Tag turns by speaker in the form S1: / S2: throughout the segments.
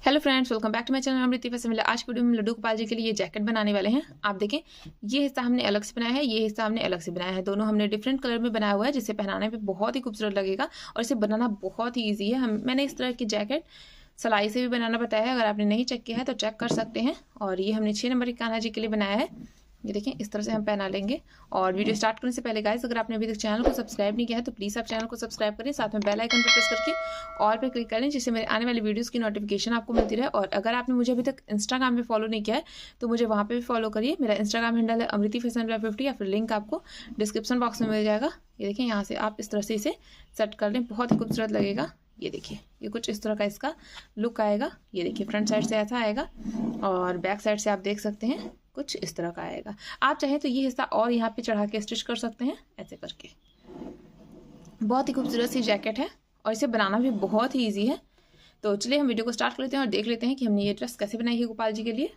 S1: Hello friends, welcome back to my channel Amriti fashion मिला। आज video में लड्डू गोपाल जी के लिए जैकेट बनाने वाले हैं। आप देखें, ये हिस्सा हमने अलग से बनाया है, ये हिस्सा हमने अलग से बनाया है। दोनों हमने डिफरेंट कलर में बनाया हुआ है, जिसे पहनाने पे बहुत ही खूबसूरत लगेगा और इसे बनाना बहुत ही ईजी है। मैंने इस तरह की जैकेट सिलाई से भी बनाना बताया है, अगर आपने नहीं चेक किया है तो चेक कर सकते हैं। और ये हमने 6 नंबर की कान्हा जी के लिए बनाया है। ये देखें, इस तरह से हम पहना लेंगे। और वीडियो स्टार्ट करने से पहले गाइस, अगर आपने अभी तक चैनल को सब्सक्राइब नहीं किया है तो प्लीज़ आप चैनल को सब्सक्राइब करें, साथ में बेल आइकन पर प्रेस करके ऑल पे क्लिक करें, जिससे मेरे आने वाली वीडियोस की नोटिफिकेशन आपको मिलती रहे। और अगर आपने मुझे अभी तक इंस्टाग्राम पे फॉलो नहीं किया है तो मुझे वहाँ पे भी फॉलो करिए। मेरा इंस्टाग्राम हैंडल है अमृति फैशन 50, या फिर लिंक आपको डिस्क्रिप्शन बॉक्स में मिल जाएगा। ये देखिए, यहाँ से आप इस तरह से इसे सेट कर लें, बहुत ही खूबसूरत लगेगा। ये देखिए, ये कुछ इस तरह का इसका लुक आएगा। ये देखिए, फ्रंट साइड से ऐसा आएगा और बैक साइड से आप देख सकते हैं कुछ इस तरह का आएगा। आप चाहें तो ये हिस्सा और यहाँ पे चढ़ा के स्टिच कर सकते हैं, ऐसे करके। बहुत ही खूबसूरत सी जैकेट है और इसे बनाना भी बहुत ही ईजी है। तो चलिए हम वीडियो को स्टार्ट कर लेते हैं और देख लेते हैं कि हमने ये ड्रेस कैसे बनाई है गोपाल जी के लिए।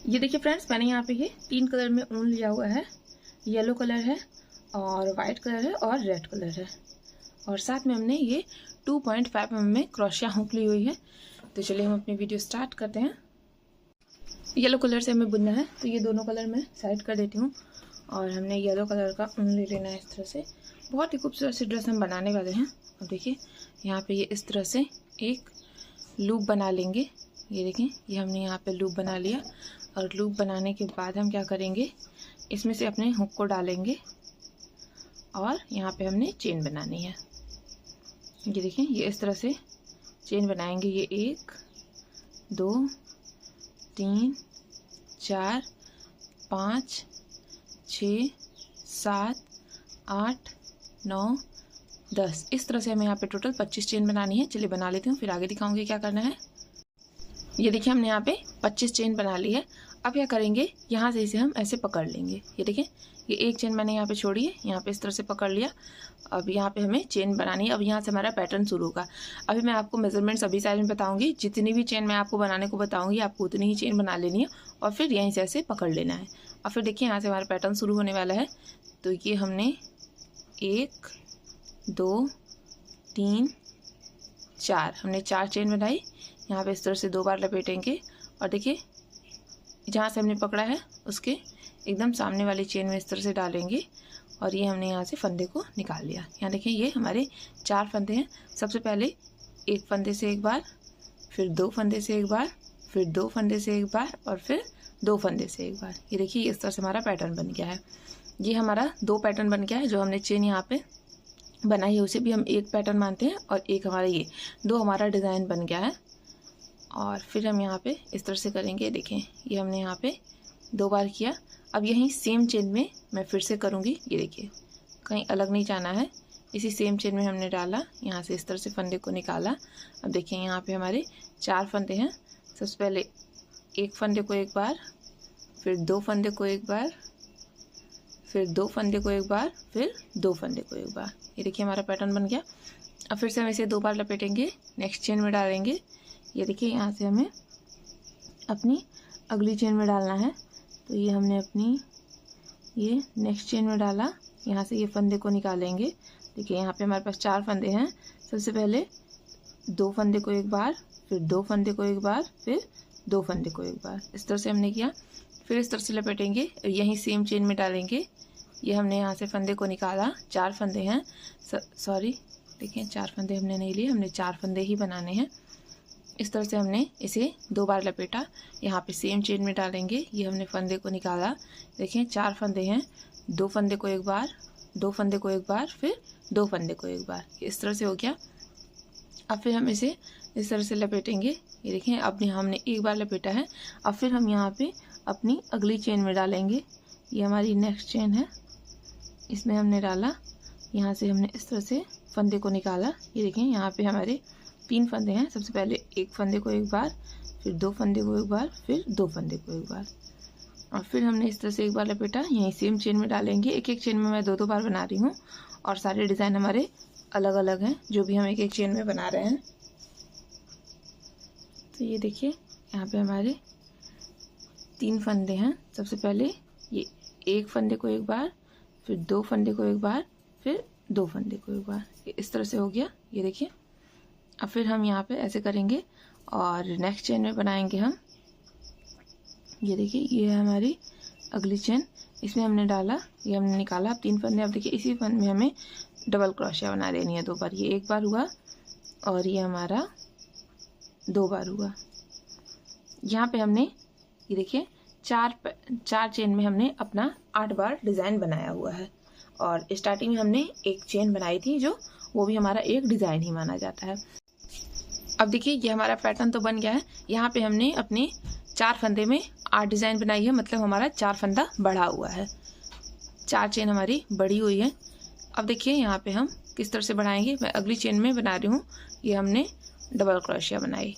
S1: ये देखिए फ्रेंड्स, मैंने यहाँ पे ये 3 कलर में ऊन लिया हुआ है। येलो कलर है और वाइट कलर है और रेड कलर है, और साथ में हमने ये 2.5 mm में क्रोशिया हुक ली हुई है। तो चलिए हम अपनी वीडियो स्टार्ट करते हैं। येलो कलर से हमें बुनना है, तो ये दोनों कलर मैं साइड कर देती हूँ और हमने येलो कलर का ऊन ले लेना है। इस तरह से बहुत ही खूबसूरत सी ड्रेस हम बनाने वाले हैं। और देखिए, यहाँ पे ये इस तरह से एक लूप बना लेंगे। ये देखें, ये हमने यहाँ पे लूप बना लिया। और लूप बनाने के बाद हम क्या करेंगे, इसमें से अपने हुक को डालेंगे और यहाँ पे हमने चेन बनानी है। ये देखें, ये इस तरह से चेन बनाएंगे। ये 1 2 3 4 5 6 7 8 9 10, इस तरह से हमें यहाँ पे टोटल 25 चेन बनानी है। चलिए बना लेती हूँ, फिर आगे दिखाऊंगी क्या करना है। ये देखिए, हमने यहाँ पे 25 चेन बना ली है। अब क्या करेंगे, यहाँ से इसे हम ऐसे पकड़ लेंगे। ये देखें, ये एक चेन मैंने यहाँ पे छोड़ी है, यहाँ पे इस तरह से पकड़ लिया। अब यहाँ पे हमें चेन बनानी है। अब यहाँ से हमारा पैटर्न शुरू होगा। अभी मैं आपको मेजरमेंट्स अभी साइड में बताऊंगी। जितनी भी चेन मैं आपको बनाने को बताऊंगी, आपको उतनी ही चेन बना लेनी है और फिर यहीं से ऐसे पकड़ लेना है। और फिर देखिए, यहाँ से हमारा पैटर्न शुरू होने वाला है। तो ये हमने 1 2 3 4, हमने 4 चेन बनाई। यहाँ पे इस तरह से 2 बार लपेटेंगे और देखिए, जहाँ से हमने पकड़ा है उसके एकदम सामने वाली चेन में इस तरह से डालेंगे। और ये हमने यहाँ से फंदे को निकाल लिया। यहाँ देखिए, ये हमारे 4 फंदे हैं। सबसे पहले एक फंदे से एक बार, फिर 2 फंदे से एक बार, फिर 2 फंदे से एक बार, और फिर 2 फंदे से एक बार। ये देखिए, इस तरह से हमारा पैटर्न बन गया है। ये हमारा 2 पैटर्न बन गया है। जो हमने चेन यहाँ पे बनाई है उसे भी हम एक पैटर्न मानते हैं, और एक हमारा ये 2 हमारा डिज़ाइन बन गया है। और फिर हम यहाँ पे इस तरह से करेंगे। देखें, ये हमने यहाँ पे 2 बार किया। अब यहीं सेम चेन में मैं फिर से करूँगी। ये देखिए, कहीं अलग नहीं जाना है, इसी सेम चेन में हमने डाला, यहाँ से इस तरह से फंदे को निकाला। अब देखिए, यहाँ पे हमारे 4 फंदे हैं। सबसे पहले एक फंदे को एक बार, फिर 2 फंदे को एक बार, फिर 2 फंदे को एक बार, फिर 2 फंदे को एक बार। ये देखिए, हमारा पैटर्न बन गया। अब फिर से हम इसे 2 बार लपेटेंगे, नेक्स्ट चेन में डालेंगे। ये देखिए, यहाँ से हमें अपनी अगली चेन में डालना है। तो ये हमने अपनी ये नेक्स्ट चेन में डाला। यहाँ से ये फंदे को निकालेंगे। देखिए, यहाँ पे हमारे पास 4 फंदे हैं। सबसे पहले 2 फंदे को एक बार, फिर 2 फंदे को एक बार, फिर 2 फंदे को एक बार। इस तरह से हमने किया। फिर इस तरह से लपेटेंगे, यहीं सेम चेन में डालेंगे। ये हमने यहाँ से फंदे को निकाला। 4 फंदे हैं, सॉरी, देखिए 4 फंदे हमने नहीं लिए, हमने 4 फंदे ही बनाने हैं। इस तरह से हमने इसे 2 बार लपेटा। यहाँ पे सेम चेन में डालेंगे। ये हमने फंदे को निकाला। देखें, 4 फंदे हैं, 2 फंदे को एक बार, 2 फंदे को एक बार, फिर 2 फंदे को एक बार। इस तरह से हो गया। अब फिर हम इसे इस तरह से लपेटेंगे। ये देखें, अब हमने एक बार लपेटा है। अब फिर हम यहाँ पे अपनी अगली चेन में डालेंगे। ये हमारी नेक्स्ट चेन है, इसमें हमने डाला। यहाँ से हमने इस तरह से फंदे को निकाला। ये देखें, यहाँ पे हमारे 3 फंदे हैं। सबसे पहले एक फंदे को एक बार, फिर 2 फंदे को एक बार, फिर 2 फंदे को एक बार। और फिर हमने इस तरह से एक बार लपेटा, यहीं सेम चेन में डालेंगे। एक एक चेन में मैं 2-2 बार बना रही हूँ और सारे डिज़ाइन हमारे अलग अलग हैं, जो भी हम एक एक चेन में बना रहे हैं। तो ये देखिए, यहाँ पे हमारे 3 फंदे हैं। सबसे पहले ये एक फंदे को एक बार, फिर 2 फंदे को एक बार, फिर 2 फंदे को एक बार। इस तरह से हो गया। ये देखिए, अब फिर हम यहाँ पे ऐसे करेंगे और नेक्स्ट चेन में बनाएंगे हम, ये देखिए ये है हमारी अगली चेन, इसमें हमने डाला, ये हमने निकाला। अब 3 फंदे, अब देखिए इसी फंद में हमें डबल क्रोशिया बना देनी है 2 बार। ये 1 बार हुआ और ये हमारा 2 बार हुआ। यहाँ पे हमने ये देखिए 4 चेन में हमने अपना 8 बार डिज़ाइन बनाया हुआ है। और स्टार्टिंग में हमने एक चेन बनाई थी जो वो भी हमारा एक डिज़ाइन ही माना जाता है। अब देखिए ये हमारा पैटर्न तो बन गया है। यहाँ पे हमने अपने 4 फंदे में 8 डिज़ाइन बनाई है, मतलब हमारा 4 फंदा बढ़ा हुआ है, 4 चेन हमारी बढ़ी हुई है। अब देखिए यहाँ पे हम किस तरह से बढ़ाएंगे, मैं अगली चेन में बना रही हूँ। ये हमने डबल क्रोशिया बनाई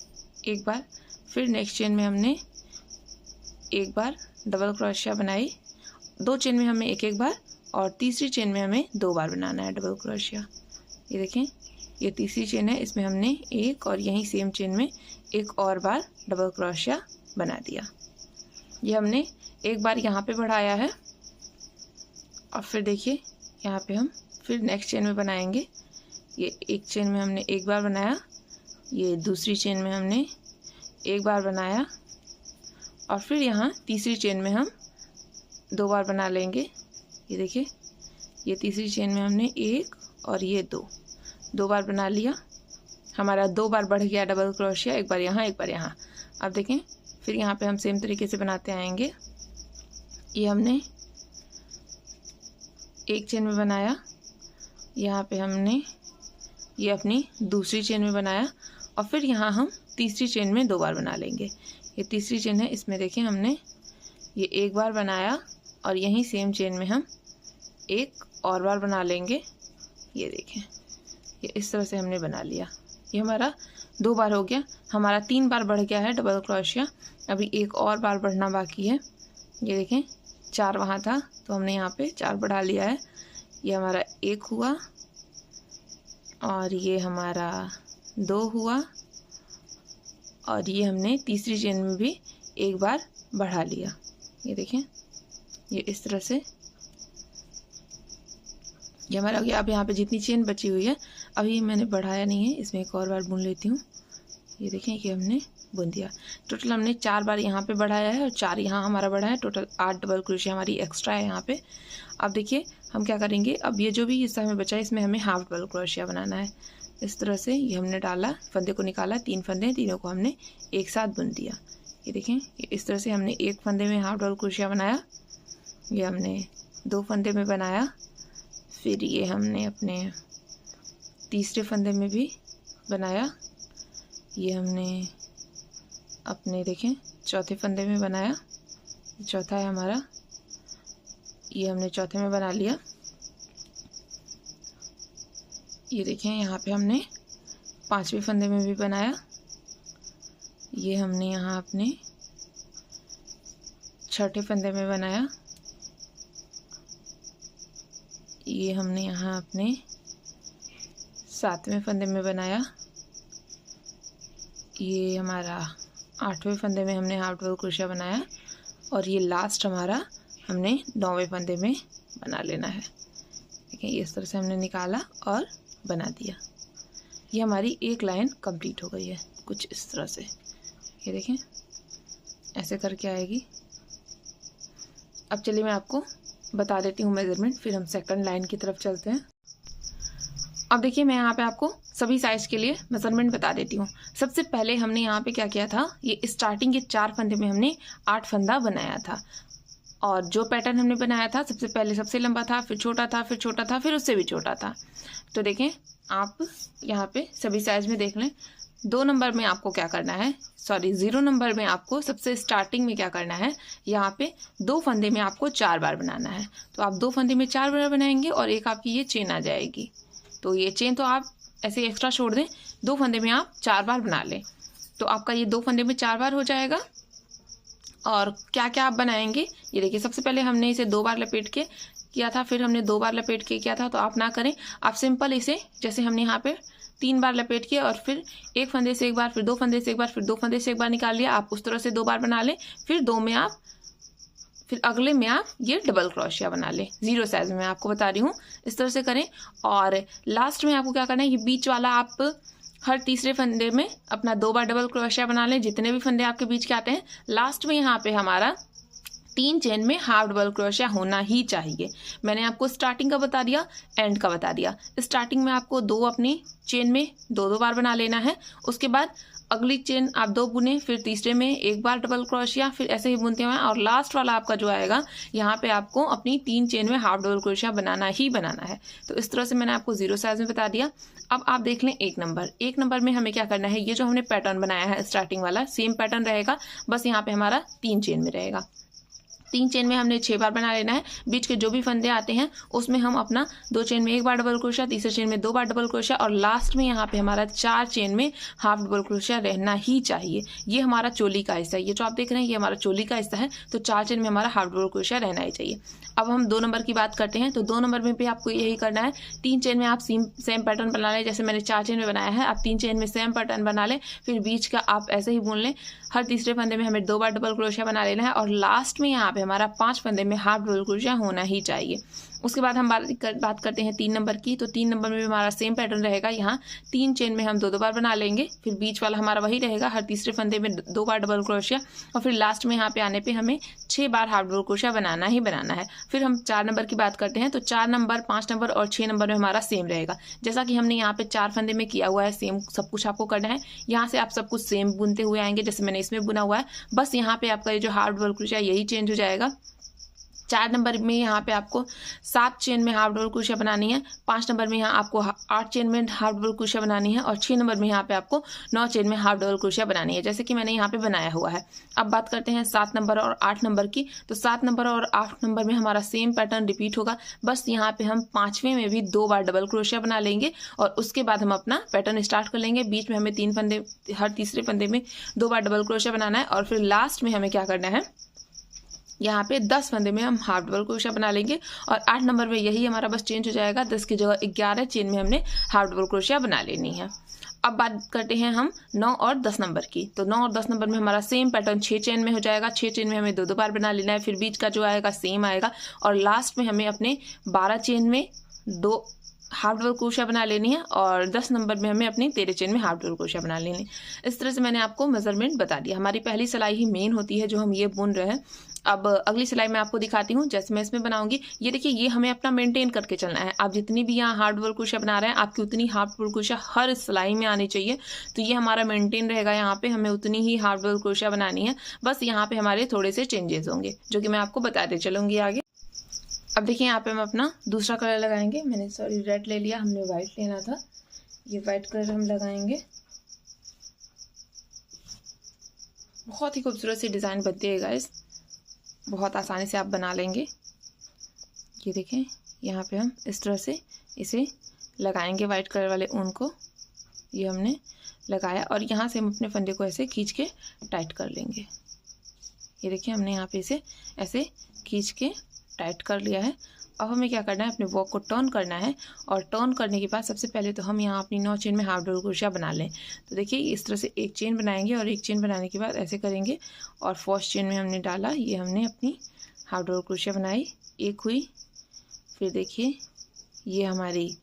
S1: 1 बार, फिर नेक्स्ट चेन में हमने 1 बार डबल क्रोशिया बनाई, 2 चेन में हमें 1 बार, और तीसरी चेन में हमें 2 बार बनाना है डबल क्रोशिया। ये देखें ये तीसरी चेन है, इसमें हमने 1 और यहीं सेम चेन में 1 और बार डबल क्रोशिया बना दिया। ये हमने 1 बार यहाँ पे बढ़ाया है। और फिर देखिए यहाँ पे हम फिर नेक्स्ट चेन में बनाएंगे। ये एक चेन में हमने 1 बार बनाया, ये दूसरी चेन में हमने 1 बार बनाया, और फिर यहाँ तीसरी चेन में हम 2 बार बना लेंगे। ये देखिए ये तीसरी चेन में हमने 1 और ये 2 बार बना लिया। हमारा 2 बार बढ़ गया डबल क्रोशिया, 1 बार यहाँ 1 बार यहाँ। अब देखें फिर यहाँ पे हम सेम तरीके से बनाते आएंगे। ये हमने एक चेन में बनाया, यहाँ पे हमने ये अपनी दूसरी चेन में बनाया, और फिर यहाँ हम तीसरी चेन में 2 बार बना लेंगे। ये तीसरी चेन है, इसमें देखें हमने ये 1 बार बनाया और यहीं सेम चेन में हम 1 और बार बना लेंगे। ये देखें ये इस तरह से हमने बना लिया। ये हमारा 2 बार हो गया, हमारा 3 बार बढ़ गया है डबल क्रोशिया। अभी 1 और बार बढ़ना बाकी है। ये देखें 4 वहाँ था तो हमने यहाँ पे 4 बढ़ा लिया है। ये हमारा 1 हुआ और ये हमारा 2 हुआ, और ये हमने तीसरी चेन में भी 1 बार बढ़ा लिया। ये देखें ये इस तरह से ये हमारा हो गया। अब यहाँ पे जितनी चेन बची हुई है अभी मैंने बढ़ाया नहीं है, इसमें 1 और बार बुन लेती हूँ। ये देखें कि हमने बुन दिया। टोटल हमने 4 बार यहाँ पे बढ़ाया है और 4 यहाँ हमारा बढ़ा है, टोटल 8 डबल क्रोशिया हमारी एक्स्ट्रा है यहाँ पे। अब देखिए हम क्या करेंगे, अब ये जो भी हिस्सा हमें बचा है इसमें हमें हाफ डबल क्रोशिया बनाना है। इस तरह से ये हमने डाला, फंदे को निकाला, 3 फंदे, तीनों को हमने एक साथ बुन दिया। ये देखें ये इस तरह से हमने 1 फंदे में हाफ डबल क्रोशिया बनाया, ये हमने 2 फंदे में बनाया, फिर ये हमने अपने तीसरे फंदे में भी बनाया, ये हमने अपने देखें चौथे फंदे में बनाया, चौथा है हमारा, ये हमने चौथे में बना लिया। ये देखें यहाँ पे हमने 5वें फंदे में भी बनाया, ये हमने यहाँ अपने 6ठे फंदे में बनाया, ये हमने यहाँ अपने 7वें फंदे में बनाया, ये हमारा 8वें फंदे में हमने हाफ डबल क्रोशिया बनाया, और ये लास्ट हमारा हमने 9वें फंदे में बना लेना है। देखिए इस तरह से हमने निकाला और बना दिया। ये हमारी एक लाइन कंप्लीट हो गई है कुछ इस तरह से। ये देखें ऐसे करके आएगी। अब चलिए मैं आपको बता देती हूँ मेजरमेंट, फिर हम सेकंड लाइन की तरफ चलते हैं। अब देखिए मैं यहाँ पे आपको सभी साइज के लिए मेजरमेंट बता देती हूँ। सबसे पहले हमने यहाँ पे क्या किया था, ये स्टार्टिंग के 4 फंदे में हमने 8 फंदा बनाया था, और जो पैटर्न हमने बनाया था सबसे पहले सबसे लंबा था, फिर छोटा था, फिर छोटा था, फिर उससे भी छोटा था। तो देखें आप यहाँ पे सभी साइज में देख लें। 2 नंबर में आपको क्या करना है, 0 नंबर में आपको सबसे स्टार्टिंग में क्या करना है, यहाँ पे 2 फंदे में आपको 4 बार बनाना है। तो आप 2 फंदे में 4 बार बनाएंगे और एक आपकी ये चेन आ जाएगी। तो ये चेन तो आप ऐसे एक्स्ट्रा छोड़ दें, 2 फंदे में आप 4 बार बना लें, तो आपका ये 2 फंदे में 4 बार हो जाएगा। और क्या क्या आप बनाएंगे, ये देखिए सबसे पहले हमने इसे 2 बार लपेट के किया था, फिर हमने 2 बार लपेट के किया था। तो आप ना करें, आप सिंपल इसे जैसे हमने यहाँ पे 3 बार लपेट के और फिर 1 फंदे से 1 बार, फिर 2 फंदे से 1 बार, फिर 2 फंदे से 1 बार निकाल लिया, आप उस तरह से 2 बार बना लें। फिर 2 में आप, फिर अगले में आप ये डबल क्रोशिया बना लें। 0 साइज में आपको बता रही हूँ, इस तरह से करें। और लास्ट में आपको क्या करना है, ये बीच वाला आप हर तीसरे फंदे में अपना 2 बार डबल क्रोशिया बना लें, जितने भी फंदे आपके बीच के आते हैं। लास्ट में यहाँ पे हमारा 3 चेन में हाफ डबल क्रोशिया होना ही चाहिए। मैंने आपको स्टार्टिंग का बता दिया, एंड का बता दिया। स्टार्टिंग में आपको 2 अपनी चेन में 2 बार बना लेना है। उसके बाद अगली चेन आप 2 बुने, फिर तीसरे में 1 बार डबल क्रोशिया, फिर ऐसे ही बुनते हुए, और लास्ट वाला आपका जो आएगा यहाँ पे आपको अपनी 3 चेन में हाफ डबल क्रोशिया बनाना ही बनाना है। तो इस तरह से मैंने आपको 0 साइज में बता दिया। अब आप देख लें 1 नंबर। 1 नंबर में हमें क्या करना है, ये जो हमने पैटर्न बनाया है स्टार्टिंग वाला सेम पैटर्न रहेगा, बस यहाँ पे हमारा 3 चेन में रहेगा। 3 चेन में हमने 6 बार बना लेना है। बीच के जो भी फंदे आते हैं उसमें हम अपना 2 चेन में 1 बार डबल क्रोशिया, तीसरे चेन में 2 बार डबल क्रोशिया, और लास्ट में यहाँ पे हमारा 4 चेन में हाफ डबल क्रोशिया रहना ही चाहिए। ये हमारा चोली का हिस्सा है, ये जो आप देख रहे हैं ये हमारा चोली का हिस्सा है, तो 4 चेन में हमारा हाफ डबल क्रोशिया रहना ही चाहिए। अब हम 2 नंबर की बात करते हैं, तो 2 नंबर में भी आपको यही करना है। 3 चेन में आप सेम पैटर्न बना लें, जैसे मैंने 4 चेन में बनाया है, आप 3 चेन में सेम पैटर्न बना लें, फिर बीच का आप ऐसे ही बुन लें। हर तीसरे फंदे में हमें 2 बार डबल क्रोशिया बना लेना है, और लास्ट में यहाँ पे हमारा 5 फंदे में हाफ डबल क्रोशिया होना ही चाहिए। उसके बाद हम बात करते हैं 3 नंबर की, तो 3 नंबर में भी हमारा सेम पैटर्न रहेगा। यहाँ 3 चेन में हम 2 बार बना लेंगे, फिर बीच वाला हमारा वही रहेगा, हर तीसरे फंदे में 2 बार डबल क्रोशिया, और फिर लास्ट में यहाँ पे आने पे हमें 6 बार हाफ डबल क्रोशिया बनाना ही बनाना है। फिर हम 4 नंबर की बात करते हैं, तो 4 नंबर, 5 नंबर और 6 नंबर में हमारा सेम रहेगा। जैसा कि हमने यहाँ पे 4 फंदे में किया हुआ है, सेम सब कुछ आपको करना है। यहाँ से आप सब कुछ सेम बुनते हुए आएंगे, जैसे मैंने इसमें बुना हुआ है। बस यहाँ पे आपका ये जो हाफ डबल क्रोशिया यही चेंज हो जाएगा। 4 नंबर में यहाँ पे आपको 7 चेन में हाफ डबल क्रोशिया बनानी है। 5 नंबर में यहाँ आपको 8 चेन में हाफ डबल क्रोशिया बनानी है, और 6 नंबर में यहाँ पे आपको 9 चेन में हाफ डबल क्रोशिया बनानी है, जैसे कि मैंने यहाँ पे बनाया हुआ है। अब बात करते हैं 7 नंबर और 8 नंबर की, तो 7 नंबर और 8 नंबर में हमारा सेम पैटर्न रिपीट होगा। बस यहाँ पे हम 5वें में भी 2 बार डबल क्रोशिया बना लेंगे, और उसके बाद हम अपना पैटर्न स्टार्ट कर लेंगे। बीच में हमें 3 फंदे, हर तीसरे फंदे में 2 बार डबल क्रोशिया बनाना है, और फिर लास्ट में हमें क्या करना है, यहाँ पे 10 फंदे में हम हाफ डबल क्रोशिया बना लेंगे, और 8 नंबर में यही हमारा बस चेंज हो जाएगा। 10 की जगह 11 चेन में हमने हाफ डबल क्रोशिया बना लेनी है। अब बात करते हैं हम 9 और 10 नंबर की, तो 9 और 10 नंबर में हमारा सेम पैटर्न 6 चेन में हो जाएगा। 6 चेन में हमें 2 बार बना लेना है, फिर बीच का जो आएगा सेम आएगा, और लास्ट में हमें अपने 12 चेन में 2 हाफ डबल क्रोशिया बना लेनी है, और 10 नंबर में हमें अपनी 13 चेन में हाफ डबल क्रोशिया बना लेनी है। इस तरह से मैंने आपको मेजरमेंट बता दिया। हमारी पहली सिलाई ही मेन होती है जो हम ये बुन रहे हैं। अब अगली सिलाई मैं आपको दिखाती हूँ, जैसे मैं इसमें बनाऊंगी। ये देखिए, ये हमें अपना मेंटेन करके चलना है। आप जितनी भी यहाँ हाफ डबल क्रोशिया बना रहे हैं, आपकी उतनी हाफ डबल क्रोशिया हर सिलाई में आनी चाहिए। तो ये हमारा मेंटेन रहेगा, यहाँ पे हमें उतनी ही हाफ डबल क्रोशिया बनानी है। बस यहाँ पे हमारे थोड़े से चेंजेस होंगे, जो कि मैं आपको बताते चलूंगी आगे। अब देखिए, यहाँ पे हम अपना दूसरा कलर लगाएंगे। मैंने सॉरी रेड ले लिया, हमने व्हाइट लेना था। ये व्हाइट कलर हम लगाएंगे। बहुत ही खूबसूरत सी डिज़ाइन बनती है गाइस, बहुत आसानी से आप बना लेंगे। ये देखें, यहाँ पे हम इस तरह से इसे लगाएंगे व्हाइट कलर वाले ऊन को। ये हमने लगाया, और यहाँ से हम अपने फंदे को ऐसे खींच के टाइट कर लेंगे। ये देखिए, हमने यहाँ पे इसे ऐसे खींच के टाइट कर लिया है। अब हमें क्या करना है, अपने वर्क को टर्न करना है, और टर्न करने के बाद सबसे पहले तो हम यहाँ अपनी 9 चेन में हाफ डबल क्रोशिया बना लें। तो देखिए, इस तरह से एक चेन बनाएंगे, और एक चेन बनाने के बाद ऐसे करेंगे, और फर्स्ट चेन में हमने डाला, ये हमने अपनी हाफ डबल क्रोशिया बनाई, एक हुई। फिर देखिए, ये हमारी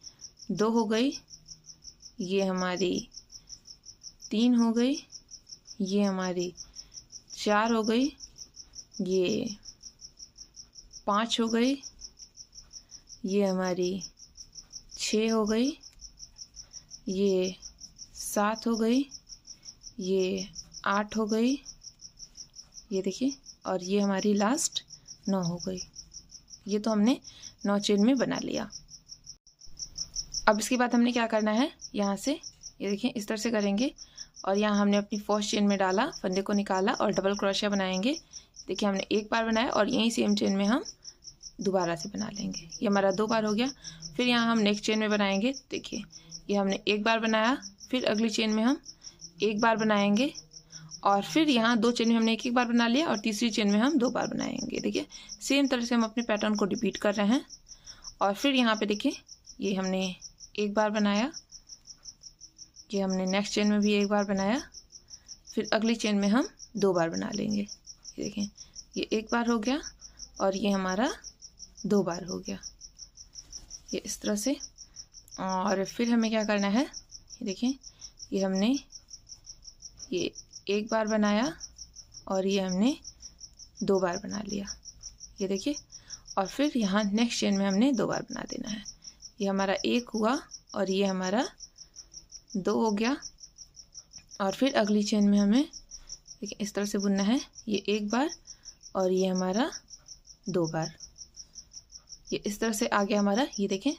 S1: 2 हो गई, ये हमारी 3 हो गई, ये हमारी 4 हो गई, ये 5 हो गई, ये हमारी 6 हो गई, ये 7 हो गई, ये 8 हो गई, ये देखिए, और ये हमारी लास्ट 9 हो गई। ये तो हमने 9 चेन में बना लिया। अब इसके बाद हमने क्या करना है, यहाँ से ये देखिए इस तरह से करेंगे, और यहाँ हमने अपनी फर्स्ट चेन में डाला, फंदे को निकाला, और डबल क्रोशिया बनाएंगे। देखिए, हमने एक बार बनाया, और यहीं सेम चेन में हम दोबारा से बना लेंगे। ये हमारा 2 बार हो गया। फिर यहाँ हम नेक्स्ट चेन में बनाएंगे। देखिए, ये हमने एक बार बनाया, फिर अगली चेन में हम एक बार बनाएंगे, और फिर यहाँ 2 चेन में हमने एक बार बना लिया, और तीसरी चेन में हम 2 बार बनाएंगे। देखिए, सेम तरह से हम अपने पैटर्न को रिपीट कर रहे हैं। और फिर यहाँ पे देखिए, ये हमने एक बार बनाया, ये हमने नेक्स्ट चेन में भी एक बार बनाया, फिर अगली चेन में हम 2 बार बना लेंगे। ये देखें, ये एक बार हो गया, और ये हमारा 2 बार हो गया, ये इस तरह से। और फिर हमें क्या करना है, ये देखें, ये हमने ये एक बार बनाया और ये हमने 2 बार बना लिया, ये देखिए। और फिर यहाँ नेक्स्ट चेन में हमने 2 बार बना देना है। ये हमारा 1 हुआ और ये हमारा 2 हो गया। और फिर अगली चेन में हमें देखिए इस तरह से बुनना है, ये 1 बार और ये हमारा 2 बार, ये इस तरह से आ गया हमारा। ये देखें,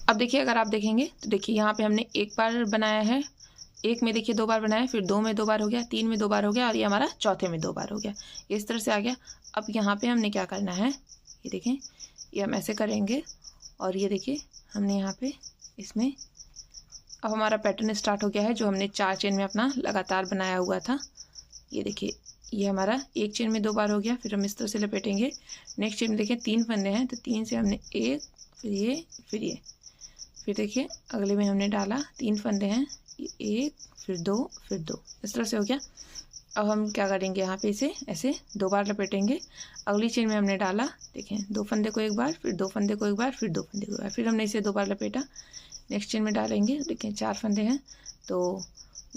S1: अब देखिए अगर आप देखेंगे तो देखिए यहाँ पे हमने 1 बार बनाया है, 1 में देखिए 2 बार बनाया, फिर 2 में 2 बार हो गया, 3 में 2 बार हो गया और ये हमारा चौथे में 2 बार हो गया, ये इस तरह से आ गया। अब यहाँ पे हमने क्या करना है, ये देखें, ये हम ऐसे करेंगे और ये देखिए हमने यहाँ पे इसमें अब हमारा पैटर्न स्टार्ट हो गया है जो हमने 4 चेन में अपना लगातार बनाया हुआ था। ये देखिए ये हमारा 1 चेन में 2 बार हो गया, फिर हम इस तरह से लपेटेंगे। नेक्स्ट चेन में देखिए 3 फंदे हैं, तो 3 से हमने 1, फिर ये, फिर ये, फिर देखिए अगले में हमने डाला 3 फंदे हैं, ये 1, फिर 2, फिर 2, इस तरह से हो गया। अब हम क्या करेंगे, यहाँ पे इसे ऐसे 2 बार लपेटेंगे। अगली चेन में हमने डाला, देखें 2 फंदे को 1 बार, फिर 2 फंदे को 1 बार, फिर 2 फंदे को 1 बार, फिर हमने इसे 2 बार लपेटा। नेक्स्ट चेन में डालेंगे, देखें 4 फंदे हैं, तो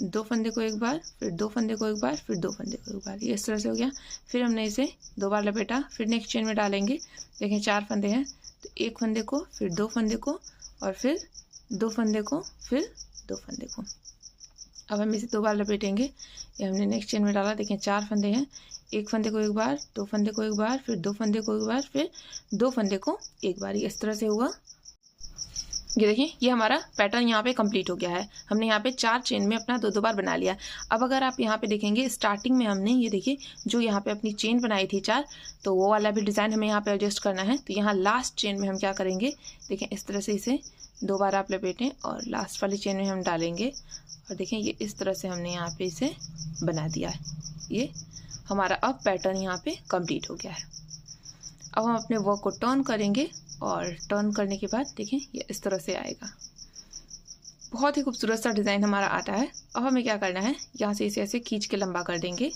S1: 2 फंदे को 1 बार, फिर 2 फंदे को 1 बार, फिर 2 फंदे को 1 बार, ये इस तरह से हो गया। फिर हमने इसे 2 बार लपेटा, फिर नेक्स्ट चेन में डालेंगे, देखें 4 फंदे हैं, तो 1 फंदे को, फिर 2 फंदे को और फिर 2 फंदे को, फिर 2 फंदे को। अब हम इसे 2 बार लपेटेंगे। ये हमने नेक्स्ट चेन में डाला, देखें 4 फंदे हैं, 1 फंदे को 1 बार, 2 फंदे को 1 बार, फिर 2 फंदे को 1 बार, फिर 2 फंदे को 1 बार, ये इस तरह से हुआ। ये देखिए ये हमारा पैटर्न यहाँ पे कंप्लीट हो गया है। हमने यहाँ पे 4 चेन में अपना 2-2 बार बना लिया। अब अगर आप यहाँ पे देखेंगे स्टार्टिंग में हमने ये देखिए जो यहाँ पे अपनी चेन बनाई थी 4, तो वो वाला भी डिज़ाइन हमें यहाँ पे एडजस्ट करना है। तो यहाँ लास्ट चेन में हम क्या करेंगे, देखें इस तरह से इसे 2 बार आप लपेटें और लास्ट वाली चेन में हम डालेंगे और देखें ये इस तरह से हमने यहाँ पे इसे बना दिया है। ये हमारा अब पैटर्न यहाँ पे कंप्लीट हो गया है। अब हम अपने वर्क को टर्न करेंगे और टर्न करने के बाद देखें ये इस तरह से आएगा। बहुत ही खूबसूरत सा डिज़ाइन हमारा आता है। अब हमें क्या करना है, यहाँ से इसे ऐसे खींच के लंबा कर देंगे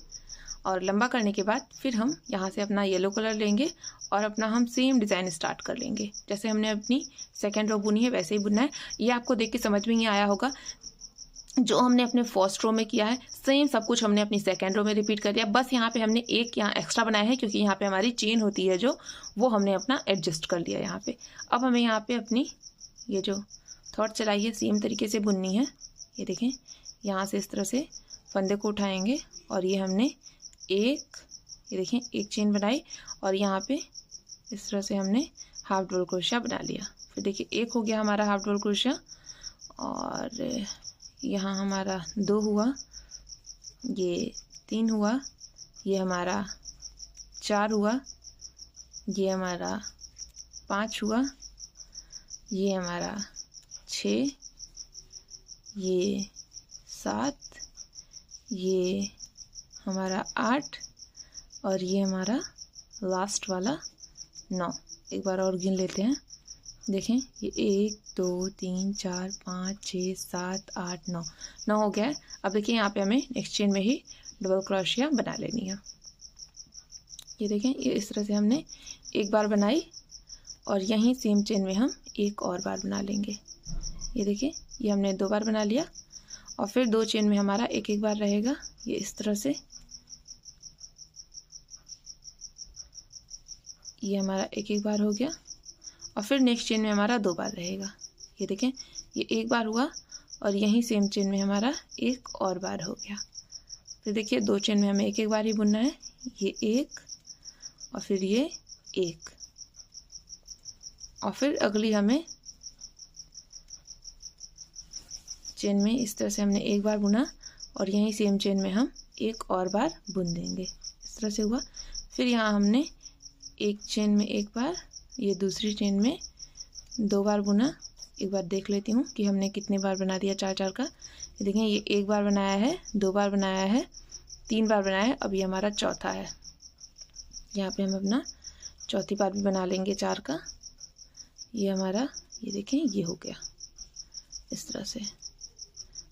S1: और लंबा करने के बाद फिर हम यहाँ से अपना येलो कलर लेंगे और अपना हम सेम डिज़ाइन स्टार्ट कर लेंगे। जैसे हमने अपनी सेकेंड रो बुनी है वैसे ही बुनना है। ये आपको देख के समझ में ही आया होगा, जो हमने अपने फर्स्ट रो में किया है सेम सब कुछ हमने अपनी सेकेंड रो में रिपीट कर दिया। बस यहाँ पे हमने एक यहाँ एक्स्ट्रा बनाया है क्योंकि यहाँ पे हमारी चेन होती है जो, वो हमने अपना एडजस्ट कर लिया यहाँ पे। अब हमें यहाँ पे अपनी ये जो थॉट चलाई है सेम तरीके से बुननी है। ये देखें यहाँ से इस तरह से फंदे को उठाएंगे और ये हमने ये देखें एक चेन बनाई और यहाँ पे इस तरह से हमने हाफ डबल क्रोशिया बना लिया। फिर देखिए 1 हो गया हमारा हाफ डबल क्रोशिया और यहाँ हमारा 2 हुआ, ये 3 हुआ, ये हमारा 4 हुआ, ये हमारा 5 हुआ, ये हमारा 6, ये 7, ये हमारा 8 और ये हमारा लास्ट वाला 9। एक बार और गिन लेते हैं, देखें ये 1 2 3 4 5 6 7 8 9 हो गया है। अब देखिए यहाँ पे हमें नेक्स्ट चेन में ही डबल क्रोशिया बना लेनी है। ये देखें ये इस तरह से हमने एक बार बनाई और यहीं सेम चेन में हम एक और बार बना लेंगे। ये देखिए ये हमने 2 बार बना लिया और फिर 2 चेन में हमारा एक एक बार रहेगा। ये इस तरह से ये हमारा एक एक बार हो गया और फिर नेक्स्ट चेन में हमारा 2 बार रहेगा। ये देखें ये 1 बार हुआ और यहीं सेम चेन में हमारा एक और बार हो गया। फिर देखिए 2 चेन में हमें एक एक बार ही बुनना है। ये 1 और फिर ये 1 और फिर अगली हमें चेन में इस तरह से हमने एक बार बुना और यहीं सेम चेन में हम एक और बार बुन देंगे। इस तरह से हुआ। फिर यहाँ हमने एक चेन में एक बार, ये दूसरी चेन में 2 बार बुना। एक बार देख लेती हूँ कि हमने कितने बार बना दिया 4-4 का। ये देखें ये 1 बार बनाया है, 2 बार बनाया है, 3 बार बनाया है, अब ये हमारा चौथा है। यहाँ पे हम अपना चौथी बार भी बना लेंगे 4 का। ये हमारा ये देखें ये हो गया इस तरह से।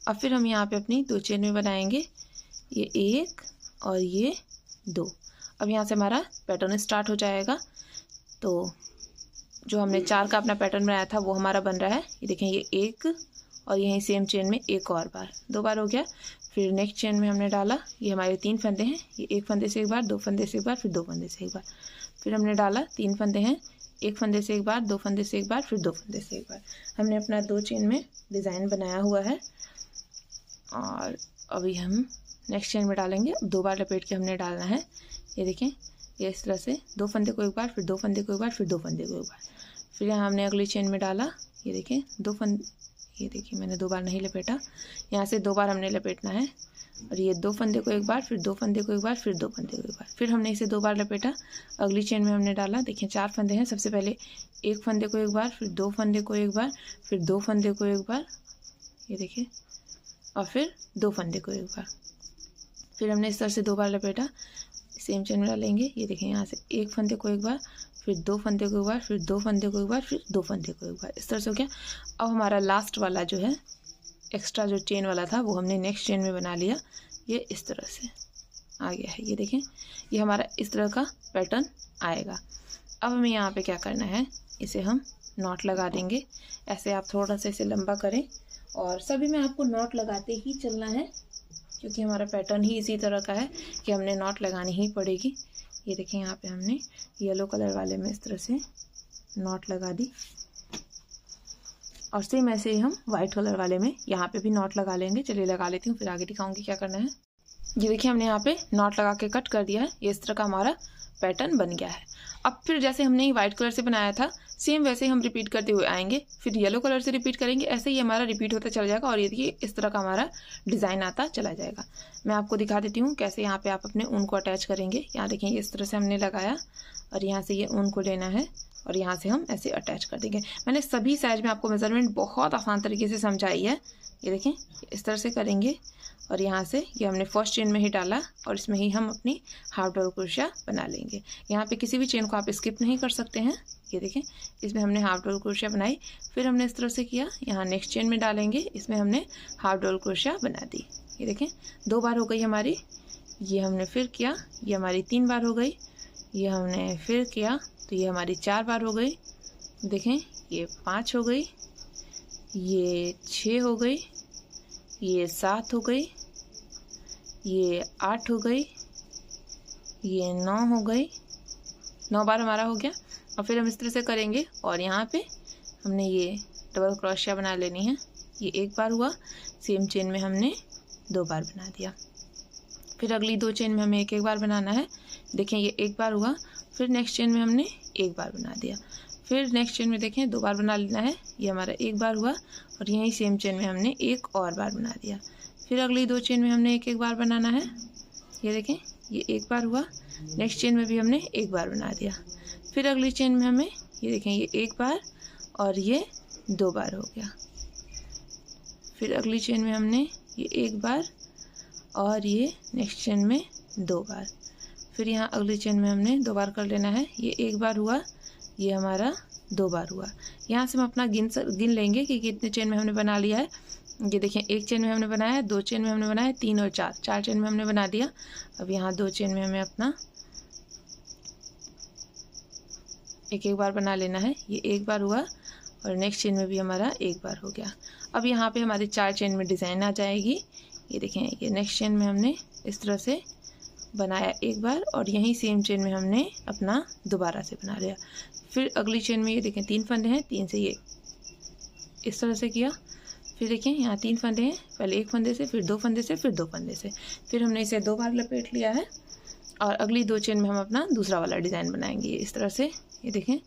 S1: अब फिर हम यहाँ पे अपनी 2 चेन में बनाएंगे, ये 1 और ये 2। अब यहाँ से हमारा पैटर्न स्टार्ट हो जाएगा। तो जो हमने 4 का अपना पैटर्न बनाया था वो हमारा बन रहा है। ये देखें ये 1 और यहीं सेम चेन में एक और बार, 2 बार हो गया। फिर नेक्स्ट चेन में हमने डाला, ये हमारे 3 फंदे हैं, ये एक फंदे से एक बार, 2 फंदे से एक बार, फिर 2 फंदे से एक बार। फिर हमने डाला, 3 फंदे हैं, एक फंदे से एक बार, 2 फंदे से एक बार, फिर 2 फंदे से एक बार। हमने अपना 2 चेन में डिज़ाइन बनाया हुआ है। और अभी हम नेक्स्ट चेन में डालेंगे। 2 बार लपेट के हमने डालना है। ये देखें, ये इस तरह से 2 फंदे को एक बार, फिर 2 फंदे को एक बार, फिर 2 फंदे को एक बार। फिर यहाँ हमने अगली चेन में डाला, ये देखें 2 फंदे, ये देखिए मैंने 2 बार नहीं लपेटा, यहाँ से 2 बार हमने लपेटना है। और ये 2 फंदे को एक बार, फिर 2 फंदे को एक बार, फिर 2 फंदे को एक बार। फिर हमने इसे 2 बार लपेटा, अगली चेन में हमने डाला। देखिए 4 फंदे हैं, सबसे पहले एक फंदे को एक बार, फिर 2 फंदे को एक बार, फिर 2 फंदे को एक बार, ये देखिए, और फिर 2 फंदे को एक बार। फिर हमने इस तरह से 2 बार लपेटा, सेम चेन में डालेंगे। ये देखें यहाँ से एक फंदे को एक बार, फिर 2 फंदे को एक बार, फिर 2 फंदे को एक बार, फिर 2 फंदे को एक बार। इस तरह से हो गया। अब हमारा लास्ट वाला जो है, एक्स्ट्रा जो चेन वाला था, वो हमने नेक्स्ट चेन में बना लिया। ये इस तरह से आ गया है। ये देखें, ये हमारा इस तरह का पैटर्न आएगा। अब हमें यहाँ पे क्या करना है, इसे हम नॉट लगा देंगे। ऐसे आप थोड़ा सा इसे लंबा करें और सभी में आपको नॉट लगाते ही चलना है, क्योंकि हमारा पैटर्न ही इसी तरह का है कि हमने नॉट लगानी ही पड़ेगी। ये देखें, यहाँ पे हमने येलो कलर वाले में इस तरह से नॉट लगा दी, और सेम ऐसे ही हम वाइट कलर वाले में यहाँ पे भी नॉट लगा लेंगे। चलिए लगा लेती हूँ, फिर आगे दिखाऊंगी क्या करना है। ये देखिए, हमने यहाँ पे नॉट लगा के कट कर दिया है। ये इस तरह का हमारा पैटर्न बन गया है। अब फिर जैसे हमने ये वाइट कलर से बनाया था, सेम वैसे ही हम रिपीट करते हुए आएंगे, फिर येलो कलर से रिपीट करेंगे। ऐसे ही हमारा रिपीट होता चला जाएगा और ये देखिए इस तरह का हमारा डिज़ाइन आता चला जाएगा। मैं आपको दिखा देती हूँ कैसे यहाँ पे आप अपने ऊन को अटैच करेंगे। यहाँ देखें, इस तरह से हमने लगाया और यहाँ से ये ऊन को लेना है और यहाँ से हम ऐसे अटैच कर देंगे। मैंने सभी साइज में आपको मेजरमेंट बहुत आसान तरीके से समझाई है। ये देखें, इस तरह से करेंगे और यहाँ से ये हमने फर्स्ट चेन में ही डाला और इसमें ही हम अपनी हाफ डबल क्रोशिया बना लेंगे। यहाँ पे किसी भी चेन को आप स्किप नहीं कर सकते हैं। ये देखें, इसमें हमने हाफ डबल क्रोशिया बनाई, फिर हमने इस तरह से किया, यहाँ नेक्स्ट चेन में डालेंगे, इसमें हमने हाफ डबल क्रोशिया बना दी। ये देखें, 2 बार हो गई हमारी। ये हमने फिर किया, ये हमारी 3 बार हो गई। ये हमने फिर किया तो ये हमारी 4 बार हो गई। देखें, ये 5 हो गई, ये 6 हो गई, ये 7 हो गई, ये 8 हो गई, ये 9 हो गई। 9 बार हमारा हो गया। और फिर हम इस तरह से करेंगे और यहाँ पे हमने ये डबल क्रोशिया बना लेनी है। ये 1 बार हुआ, सेम चेन में हमने 2 बार बना दिया। फिर अगली 2 चेन में हमें एक बार बनाना है। देखें, ये 1 बार हुआ, फिर नेक्स्ट चेन में हमने 1 बार बना दिया। फिर नेक्स्ट चेन में देखें 2 बार बना लेना है। ये हमारा 1 बार हुआ और यहीं सेम चेन में हमने 1 और बार बना दिया। फिर अगली 2 चेन में हमने 1 बार बनाना है। ये देखें, ये 1 बार हुआ, नेक्स्ट चेन में भी हमने 1 बार बना दिया। फिर अगली चेन में हमें, ये देखें, ये 1 बार और ये 2 बार हो गया। फिर अगली चेन में हमने ये 1 बार और ये नेक्स्ट चेन में 2 बार। फिर यहाँ अगली चेन में हमने 2 बार कर लेना है। ये 1 बार हुआ, ये हमारा 2 बार हुआ। यहाँ से हम अपना गिन लेंगे कि कितने चेन में हमने बना लिया है। ये देखें, 1 चेन में हमने बनाया है, 2 चेन में हमने बनाया है, 3 और 4 चेन में हमने बना दिया। अब यहाँ 2 चेन में हमें अपना 1 बार बना लेना है। ये 1 बार हुआ और नेक्स्ट चेन में भी हमारा 1 बार हो गया। अब यहाँ पे हमारी 4 चेन में डिज़ाइन आ जाएगी। ये देखें, ये नेक्स्ट चेन में हमने इस तरह से बनाया 1 बार और यहीं सेम चेन में हमने अपना दोबारा से बना लिया। फिर अगली चेन में ये देखें 3 फंदे हैं, 3 से ये इस तरह से किया। फिर देखें, यहाँ 3 फंदे हैं, पहले 1 फंदे से, फिर 2 फंदे से, फिर 2 फंदे से। फिर हमने इसे 2 बार लपेट लिया है और अगली 2 चेन में हम अपना दूसरा वाला डिज़ाइन बनाएंगे इस तरह से। ये देखें,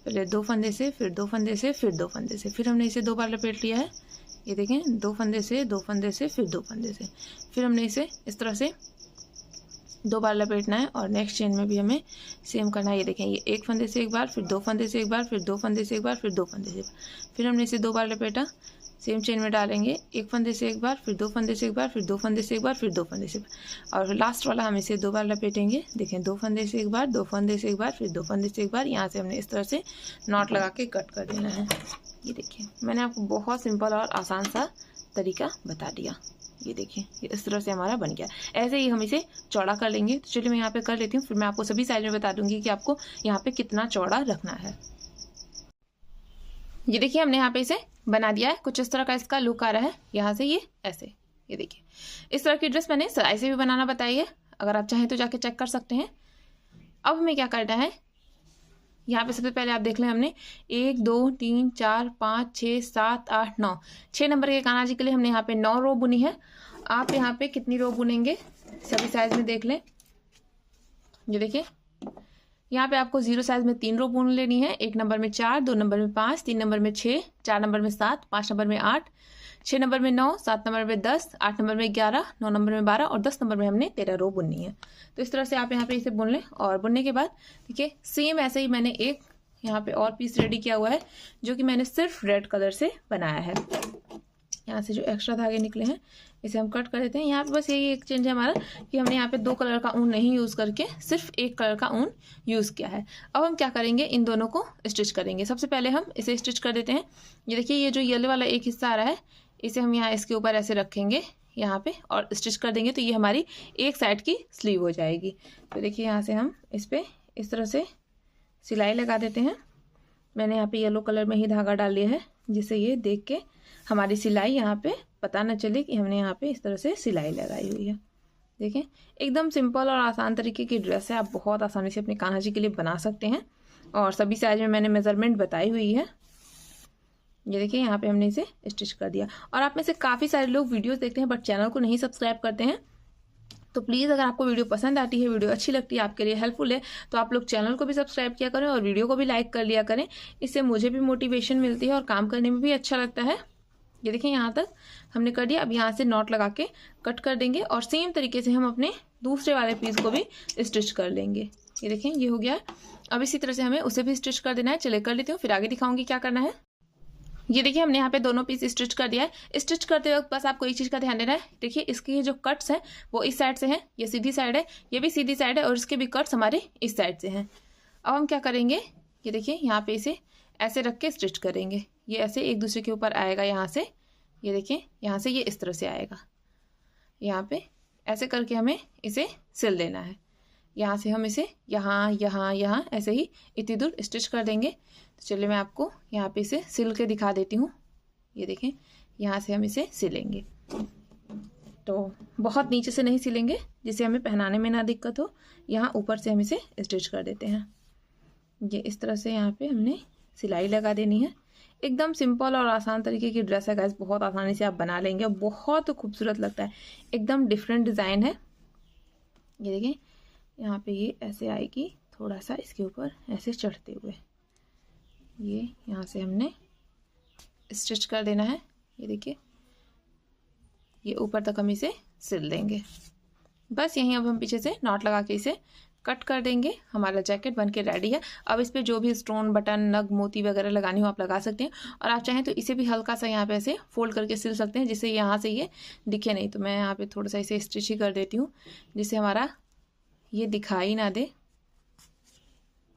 S1: पहले 2 फंदे से, फिर 2 फंदे से, फिर 2 फंदे से। फिर हमने इसे 2 बार लपेट लिया है। ये देखें, 2 फंदे से, 2 फंदे से, फिर 2 फंदे से। फिर हमने इसे इस तरह से 2 बार लपेटना है और नेक्स्ट चेन में भी हमें सेम करना है। ये देखें, ये 1 फंदे से 1 बार, फिर 2 फंदे से 1 बार, फिर 2 फंदे से 1 बार, फिर 2 फंदे से 1 बार। फिर हमने इसे 2 बार लपेटा, सेम चेन में डालेंगे, 1 फंदे से 1 बार, फिर 2 फंदे से 1 बार, फिर 2 फंदे से 1 बार, फिर 2 फंदे से 1 बार। और लास्ट वाला हम इसे 2 बार लपेटेंगे। देखें, 2 फंदे से 1 बार, 2 फंदे से 1 बार, फिर 2 फंदे से 1 बार। यहाँ से हमने इस तरह से नॉट लगा के कट कर देना है। ये देखिए, मैंने आपको बहुत सिंपल और आसान सा तरीका बता दिया। ये देखिए, ये इस तरह से हमारा बन गया। ऐसे ही हम इसे चौड़ा कर लेंगे। तो चलिए मैं यहाँ पे कर लेती हूँ, फिर मैं आपको सभी साइज में बता दूंगी कि आपको यहाँ पे कितना चौड़ा रखना है। ये देखिए हमने यहाँ पे इसे बना दिया है। कुछ इस तरह का इसका लुक आ रहा है, यहाँ से ये ऐसे। ये देखिए इस तरह की ड्रेस मैंने सिलाई से भी बनाना बताई है, अगर आप चाहें तो जाके चेक कर सकते हैं। अब हमें क्या करना है, यहाँ पे सबसे पहले आप देख लें, हमने 1 2 3 4 5 6 7 8 9 6 नंबर के कान्हा जी के लिए हमने यहाँ पे 9 रो बुनी है। आप यहाँ पे कितनी रो बुनेंगे सभी साइज में देख लें। ये देखिए यहाँ पे आपको 0 साइज में 3 रो बुन लेनी है। 1 नंबर में 4, 2 नंबर में 5, 3 नंबर में 6, 4 नंबर में 7, 5 नंबर में 8, 6 नंबर में 9, 7 नंबर में 10, 8 नंबर में 11, 9 नंबर में 12 और 10 नंबर में हमने 13 रो बुननी है। तो इस तरह से आप यहाँ पे इसे बुन लें। और बुनने के बाद देखिए सेम ऐसे ही मैंने एक यहाँ पे और पीस रेडी किया हुआ है, जो कि मैंने सिर्फ रेड कलर से बनाया है। यहाँ से जो एक्स्ट्रा धागे निकले हैं इसे हम कट कर देते हैं। यहाँ पे बस यही एक चेंज है हमारा कि हमने यहाँ पे 2 कलर का ऊन नहीं यूज़ करके सिर्फ 1 कलर का ऊन यूज़ किया है। अब हम क्या करेंगे, इन दोनों को स्टिच करेंगे। सबसे पहले हम इसे स्टिच कर देते हैं। ये देखिए ये जो येलो वाला एक हिस्सा आ रहा है, इसे हम यहाँ इसके ऊपर ऐसे रखेंगे यहाँ पे और स्टिच कर देंगे, तो ये हमारी एक साइड की स्लीव हो जाएगी। तो देखिए यहाँ से हम इस पर इस तरह से सिलाई लगा देते हैं। मैंने यहाँ पे येलो कलर में ही धागा डाल लिया है, जिससे ये देख के हमारी सिलाई यहाँ पे पता न चले कि हमने यहाँ पे इस तरह से सिलाई लगाई हुई है। देखें एकदम सिंपल और आसान तरीके की ड्रेस है, आप बहुत आसानी से अपने कान्हा जी के लिए बना सकते हैं। और सभी साइज में मैंने मेजरमेंट बताई हुई है। ये देखिए यहाँ पे हमने इसे स्टिच कर दिया। और आप में से काफ़ी सारे लोग वीडियोस देखते हैं बट चैनल को नहीं सब्सक्राइब करते हैं, तो प्लीज़ अगर आपको वीडियो पसंद आती है, वीडियो अच्छी लगती है, आपके लिए हेल्पफुल है, तो आप लोग चैनल को भी सब्सक्राइब किया करें और वीडियो को भी लाइक कर लिया करें। इससे मुझे भी मोटिवेशन मिलती है और काम करने में भी अच्छा लगता है। ये देखिए यहाँ तक हमने कर दिया। अब यहाँ से नॉट लगा के कट कर देंगे और सेम तरीके से हम अपने दूसरे वाले पीस को भी स्टिच कर लेंगे। ये देखें ये हो गया। अब इसी तरह से हमें उसे भी स्टिच कर देना है। चलिए कर लेती हूँ, फिर आगे दिखाऊंगी क्या करना है। ये देखिए हमने यहाँ पे दोनों पीस स्टिच कर दिया है। स्टिच करते वक्त बस आपको एक चीज़ का ध्यान देना है। देखिए इसके जो कट्स हैं वो इस साइड से हैं, ये सीधी साइड है, ये भी सीधी साइड है और इसके भी कट्स हमारे इस साइड से हैं। अब हम क्या करेंगे, ये देखिए यहाँ पे इसे ऐसे रख के स्टिच करेंगे। ये ऐसे एक दूसरे के ऊपर आएगा यहाँ से। ये देखिए यहाँ से ये इस तरह से आएगा, यहाँ पे ऐसे करके हमें इसे सिल देना है। यहाँ से हम इसे यहाँ यहाँ यहाँ ऐसे ही इतनी दूर स्टिच कर देंगे। तो चलिए मैं आपको यहाँ पे इसे सिल के दिखा देती हूँ। ये देखें यहाँ से हम इसे सिलेंगे, तो बहुत नीचे से नहीं सिलेंगे जिससे हमें पहनाने में ना दिक्कत हो। यहाँ ऊपर से हम इसे स्टिच कर देते हैं। ये इस तरह से यहाँ पे हमने सिलाई लगा देनी है। एकदम सिंपल और आसान तरीके की ड्रेस है गाइस, बहुत आसानी से आप बना लेंगे, बहुत खूबसूरत लगता है। एकदम डिफरेंट डिज़ाइन है। ये देखें यहाँ पे ये ऐसे आएगी, थोड़ा सा इसके ऊपर ऐसे चढ़ते हुए ये यहाँ से हमने स्टिच कर देना है। ये देखिए ये ऊपर तक हम इसे सिल देंगे। बस यहीं अब हम पीछे से नॉट लगा के इसे कट कर देंगे। हमारा जैकेट बनके रेडी है। अब इस पे जो भी स्टोन, बटन, नग, मोती वगैरह लगानी हो आप लगा सकते हैं। और आप चाहें तो इसे भी हल्का सा यहाँ पे ऐसे फोल्ड करके सिल सकते हैं, जिससे यहाँ से ये दिखे नहीं। तो मैं यहाँ पे थोड़ा सा इसे स्टिच ही कर देती हूँ, जिससे हमारा ये दिखाई ना दे।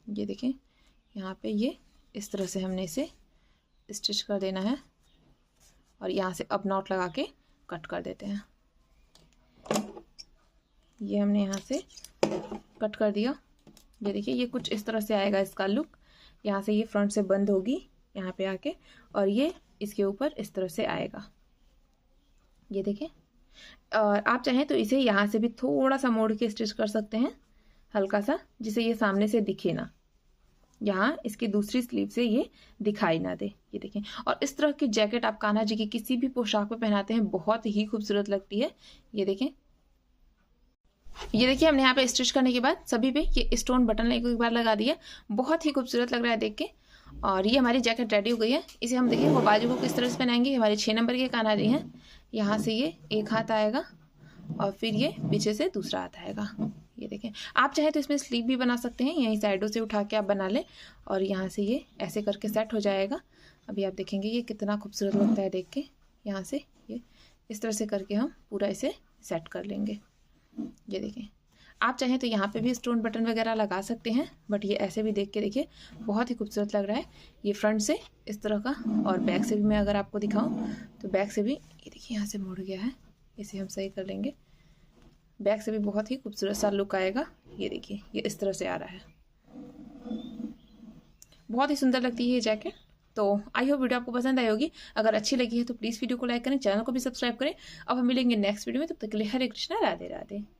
S1: ये देखें यहाँ पे ये इस तरह से हमने इसे स्टिच कर देना है और यहाँ से अब नॉट लगा के कट कर देते हैं। ये हमने यहाँ से कट कर दिया। ये देखिए ये कुछ इस तरह से आएगा इसका लुक। यहाँ से ये फ्रंट से बंद होगी यहाँ पे आके और ये इसके ऊपर इस तरह से आएगा। ये देखिए, और आप चाहें तो इसे यहाँ से भी थोड़ा सा मोड़ के स्टिच कर सकते हैं, हल्का सा, जिसे ये सामने से दिखे ना, यहाँ इसकी दूसरी स्लीव से ये दिखाई ना दे। ये देखें, और इस तरह की जैकेट आप कान्हा जी की किसी भी पोशाक पे पहनाते हैं, बहुत ही खूबसूरत लगती है। ये देखें, ये देखिए हमने यहाँ पे स्टिच करने के बाद सभी पे ये स्टोन बटन एक बार लगा दिया। बहुत ही खूबसूरत लग रहा है देख के। और ये हमारी जैकेट रेडी हो गई है। इसे हम देखिए वो बाजू को किस तरह से पहनाएंगे। हमारे 6 नंबर के कान्हा जी हैं। यहाँ से ये एक हाथ आएगा और फिर ये पीछे से दूसरा हाथ आएगा। ये देखें, आप चाहे तो इसमें स्लीव भी बना सकते हैं, यहीं साइडों से उठा के आप बना लें और यहाँ से ये ऐसे करके सेट हो जाएगा। अभी आप देखेंगे ये कितना खूबसूरत लगता है देख के। यहाँ से ये इस तरह से करके हम पूरा इसे सेट कर लेंगे। ये देखें, आप चाहें तो यहाँ पे भी स्टोन बटन वगैरह लगा सकते हैं, बट ये ऐसे भी देख के देखिए बहुत ही खूबसूरत लग रहा है। ये फ्रंट से इस तरह का, और बैक से भी मैं अगर आपको दिखाऊं तो बैक से भी ये देखिए यहाँ से मुड़ गया है, इसे हम सही कर लेंगे। बैक से भी बहुत ही खूबसूरत सा लुक आएगा। ये देखिए ये इस तरह से आ रहा है, बहुत ही सुंदर लगती है ये जैकेट। तो आई होप वीडियो आपको पसंद आई होगी। अगर अच्छी लगी है तो प्लीज़ वीडियो को लाइक करें, चैनल को भी सब्सक्राइब करें। अब हम मिलेंगे नेक्स्ट वीडियो में, तब तक के लिए हरे कृष्णा, राधे राधे।